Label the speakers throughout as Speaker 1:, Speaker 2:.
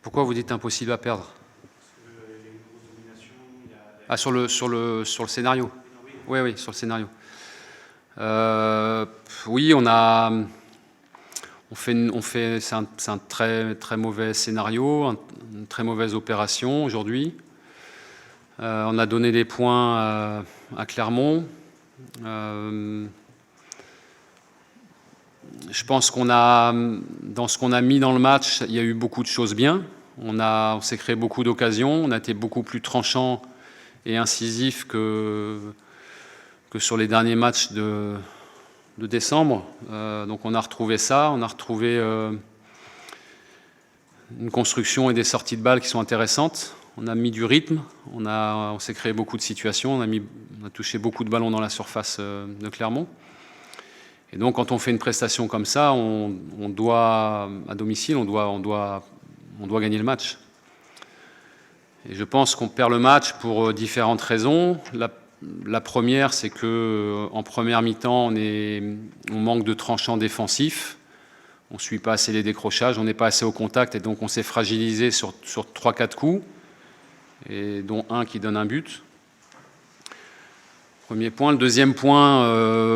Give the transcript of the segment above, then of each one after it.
Speaker 1: Pourquoi vous dites impossible à perdre? Ah, sur le scénario. Oui, oui, sur le scénario. Oui, c'est un très, très mauvais scénario, une très mauvaise opération aujourd'hui. On a donné des points à Clermont. Je pense dans ce qu'on a mis dans le match, il y a eu beaucoup de choses bien. On s'est créé beaucoup d'occasions, on a été beaucoup plus tranchant et incisif que sur les derniers matchs de décembre. Donc on a retrouvé ça, on a retrouvé une construction et des sorties de balles qui sont intéressantes. On a mis du rythme, on s'est créé beaucoup de situations, on a touché beaucoup de ballons dans la surface de Clermont. Et donc quand on fait une prestation comme ça, on doit, à domicile, on doit gagner le match. Et je pense qu'on perd le match pour différentes raisons. La première, c'est qu'en première mi-temps, on manque de tranchant défensif. On ne suit pas assez les décrochages, on n'est pas assez au contact, et donc on s'est fragilisé sur 3-4 coups, et dont un qui donne un but. Premier point. Le deuxième point,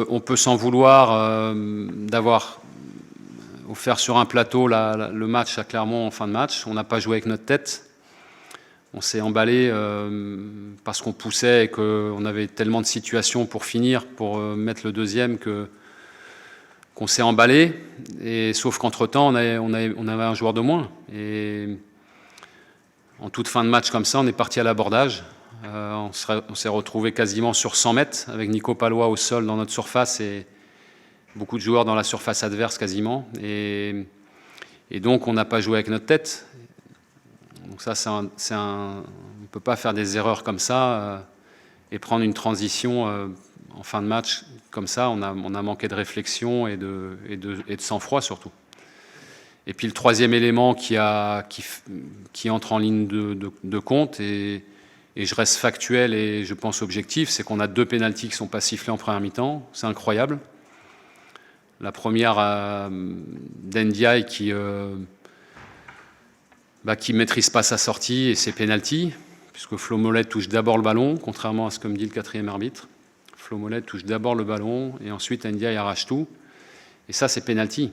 Speaker 1: on peut s'en vouloir d'avoir offert sur un plateau le match à Clermont en fin de match. On n'a pas joué avec notre tête. On s'est emballé parce qu'on poussait et qu'on avait tellement de situations pour finir, pour mettre le deuxième, qu'on s'est emballé. Et sauf qu'entre-temps, on avait un joueur de moins. Et en toute fin de match comme ça, on est parti à l'abordage. On s'est retrouvé quasiment sur 100 mètres avec Nico Palois au sol dans notre surface et beaucoup de joueurs dans la surface adverse quasiment. Et donc, on n'a pas joué avec notre tête. Donc ça, on ne peut pas faire des erreurs comme ça et prendre une transition en fin de match comme ça. On a manqué de réflexion et de sang-froid surtout. Et puis le troisième élément qui entre en ligne de compte, et je reste factuel et je pense objectif, c'est qu'on a 2 pénaltys qui ne sont pas sifflés en première mi-temps. C'est incroyable. La première, d'Ndiaye qui ne maîtrise pas sa sortie, et c'est pénalty, puisque Flo Mollet touche d'abord le ballon, contrairement à ce que me dit le 4e arbitre. Flo Mollet touche d'abord le ballon, et ensuite Ndiaye arrache tout. Et ça, c'est pénalty.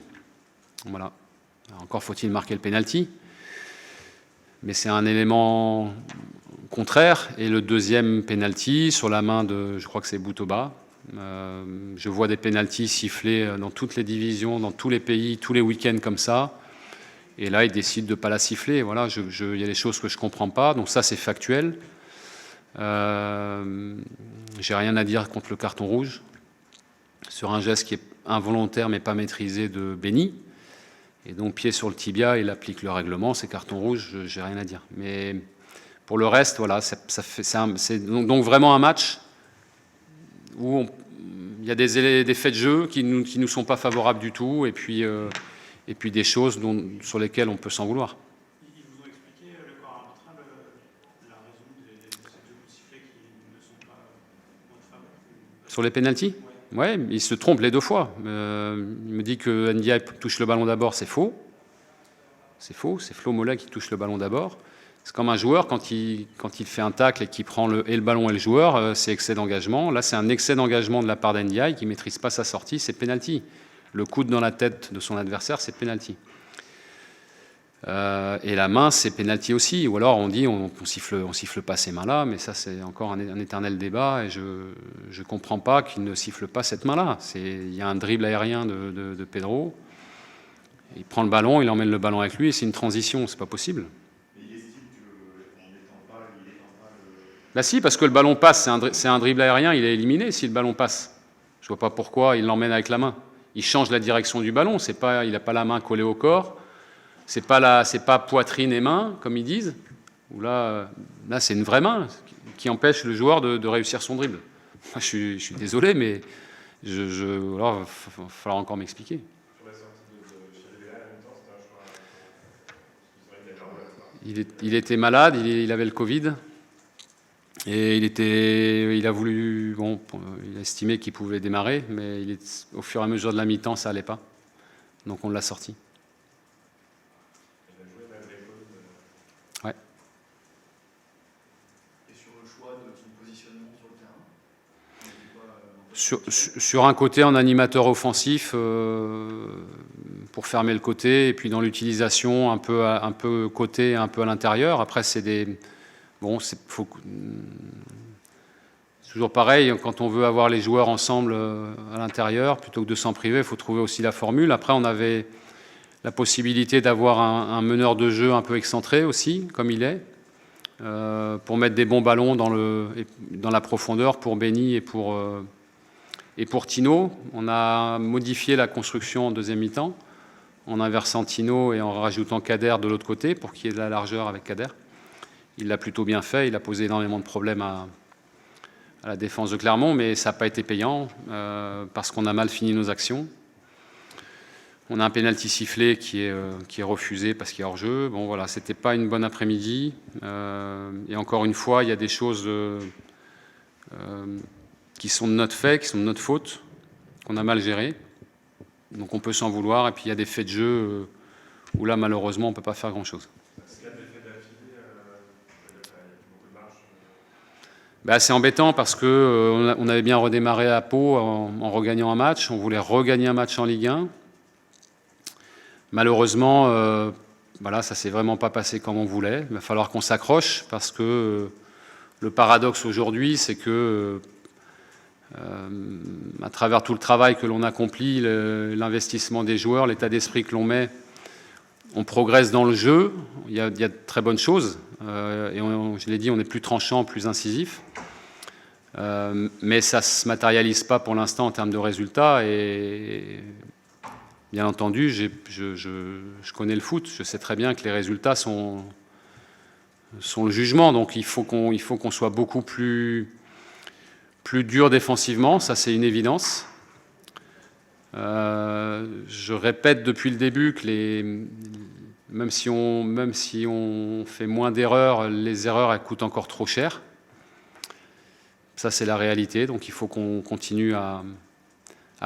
Speaker 1: Voilà. Alors, encore faut-il marquer le pénalty. Mais c'est un élément contraire. Et le deuxième pénalty, sur la main de, je crois que c'est Boutoba. Je vois des pénaltys sifflés dans toutes les divisions, dans tous les pays, tous les week-ends comme ça. Et là, il décide de ne pas la siffler. Voilà, il y a des choses que je ne comprends pas. Donc ça, c'est factuel. J'ai rien à dire contre le carton rouge sur un geste qui est involontaire mais pas maîtrisé de Benny. Et donc, pied sur le tibia, il applique le règlement. C'est carton rouge, j'ai rien à dire. Mais pour le reste, voilà, c'est donc vraiment un match où il y a des faits de jeu qui nous sont pas favorables du tout. Et puis des choses sur lesquelles on peut s'en vouloir.
Speaker 2: Ils vous ont expliqué, le corps arbitral, la raison des jeux sifflés qui ne sont pas en votre faveur?
Speaker 1: Sur les pénaltys? Ouais, il se trompe les 2 fois. Il me dit que Ndiaye touche le ballon d'abord, c'est faux. C'est faux, c'est Flo Mollet qui touche le ballon d'abord. C'est comme un joueur, quand il fait un tacle et qu'il prend le ballon et le joueur, c'est excès d'engagement. Là, c'est un excès d'engagement de la part d'Ndiaye qui ne maîtrise pas sa sortie, c'est pénalty. Le coude dans la tête de son adversaire, c'est pénalty. Et la main, c'est pénalty aussi. Ou alors on dit on siffle pas ces mains-là, mais ça c'est encore un éternel débat et je comprends pas qu'il ne siffle pas cette main-là. Il y a un dribble aérien de Pedro. Il prend le ballon, il emmène le ballon avec lui et c'est une transition, c'est pas possible.
Speaker 3: Mais il estime qu'en n'étant pas
Speaker 1: Là si, parce que le ballon passe, c'est un dribble aérien, il est éliminé si le ballon passe. Je vois pas pourquoi il l'emmène avec la main. Il change la direction du ballon, il n'a pas la main collée au corps. C'est pas poitrine et main, comme ils disent. Ou là c'est une vraie main qui empêche le joueur de réussir son dribble. Moi, je suis désolé, mais alors, il va falloir encore m'expliquer.
Speaker 3: Sur la sortie de Chadebella, en même temps, c'était un choix.
Speaker 1: Il était malade, il avait le Covid. Et il a voulu, il a estimé qu'il pouvait démarrer, mais au fur et à mesure de la mi-temps, ça n'allait pas. Donc on l'a sorti. Sur un côté en animateur offensif, pour fermer le côté, et puis dans l'utilisation un peu côté, un peu à l'intérieur. Après, c'est toujours pareil, quand on veut avoir les joueurs ensemble à l'intérieur, plutôt que de s'en priver, il faut trouver aussi la formule. Après, on avait la possibilité d'avoir un meneur de jeu un peu excentré aussi, comme il est, pour mettre des bons ballons dans la profondeur pour Benny et pour Tino. On a modifié la construction en deuxième mi-temps, en inversant Tino et en rajoutant Kader de l'autre côté, pour qu'il y ait de la largeur avec Kader. Il l'a plutôt bien fait, il a posé énormément de problèmes à la défense de Clermont, mais ça n'a pas été payant, parce qu'on a mal fini nos actions. On a un pénalty sifflé qui est refusé parce qu'il y a hors-jeu. Bon voilà, c'était pas une bonne après-midi. Et encore une fois, il y a des choses qui sont de notre fait, qui sont de notre faute, qu'on a mal géré. Donc on peut s'en vouloir. Et puis il y a des faits de jeu où là, malheureusement, on ne peut pas faire grand-chose. C'est embêtant parce qu'on avait bien redémarré à Pau en regagnant un match. On voulait regagner un match en Ligue 1. Malheureusement, voilà, ça ne s'est vraiment pas passé comme on voulait. Il va falloir qu'on s'accroche parce que le paradoxe aujourd'hui, c'est que à travers tout le travail que l'on accomplit, l'investissement des joueurs, l'état d'esprit que l'on met, on progresse dans le jeu. Il y a de très bonnes choses. Et je l'ai dit, on est plus tranchant, plus incisif. Mais ça ne se matérialise pas pour l'instant en termes de résultats. Et bien entendu, je connais le foot. Je sais très bien que les résultats sont le jugement. Donc il faut qu'on soit beaucoup plus dur défensivement. Ça, c'est une évidence. Je répète depuis le début que même si on fait moins d'erreurs, les erreurs elles coûtent encore trop cher. Ça, c'est la réalité. Donc il faut qu'on continue à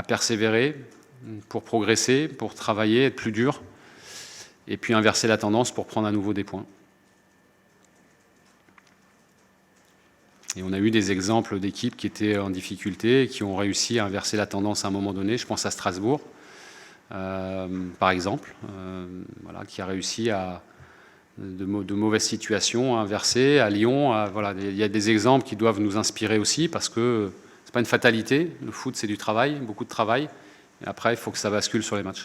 Speaker 1: persévérer pour progresser, pour travailler, être plus dur, et puis inverser la tendance pour prendre à nouveau des points. Et on a eu des exemples d'équipes qui étaient en difficulté et qui ont réussi à inverser la tendance à un moment donné. Je pense à Strasbourg, par exemple, voilà, qui a réussi de mauvaises situations à inverser. À Lyon, voilà, il y a des exemples qui doivent nous inspirer aussi parce que ce n'est pas une fatalité. Le foot, c'est du travail, beaucoup de travail. Et après, il faut que ça bascule sur les matchs.